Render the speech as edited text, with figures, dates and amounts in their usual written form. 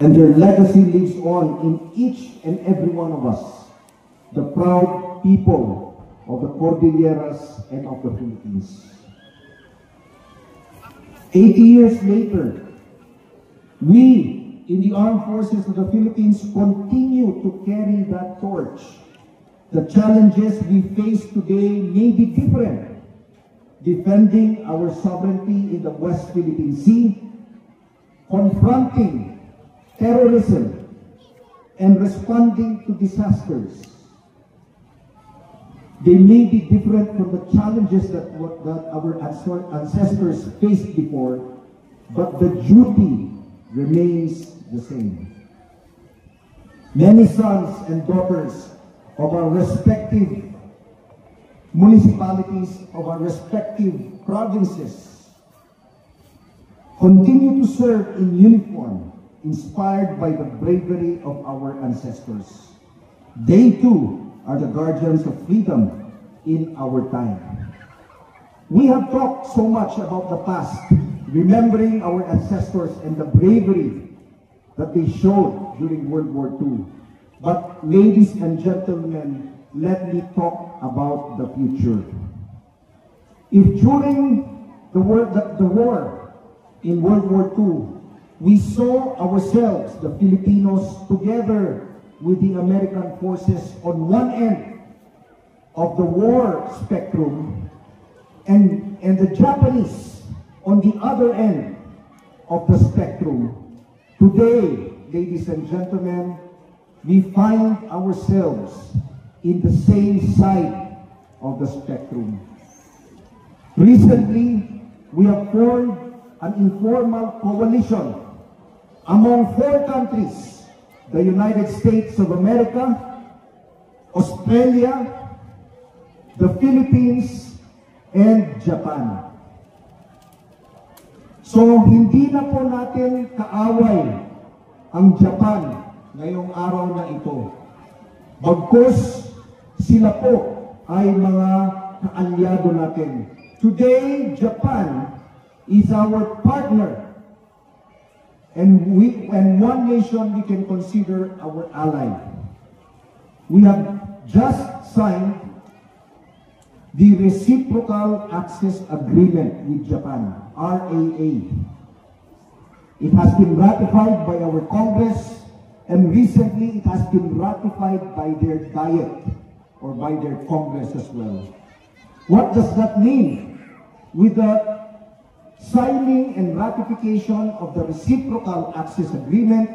And their legacy lives on in each and every one of us, the proud people of the Cordilleras and of the Philippines. 80 years later, we in the Armed Forces of the Philippines continue to carry that torch. The challenges we face today may be different. Defending our sovereignty in the West Philippine Sea, confronting terrorism, and responding to disasters. They may be different from the challenges that our ancestors faced before, but the duty remains the same. Many sons and daughters of our respective municipalities, of our respective provinces, continue to serve in uniform, inspired by the bravery of our ancestors. They too are the guardians of freedom in our time. We have talked so much about the past, remembering our ancestors and the bravery that they showed during World War II. But ladies and gentlemen, let me talk about the future. If during the war in World War II, we saw ourselves, the Filipinos, together with the American forces on one end of the war spectrum and the Japanese on the other end of the spectrum. Today, ladies and gentlemen, we find ourselves in the same side of the spectrum. Recently, we have formed an informal coalition among 4 countries: the United States of America, Australia, the Philippines, and Japan. So, hindi na po natin kaaway ang Japan ngayong araw na ito. Bagkus, sila po ay mga kaalyado natin. Today, Japan is our partner. And one nation we can consider our ally. We have just signed the Reciprocal Access Agreement with Japan, RAA. It has been ratified by our Congress, and recently it has been ratified by their Diet, or by their Congress as well. What does that mean? With the signing and ratification of the Reciprocal Access Agreement,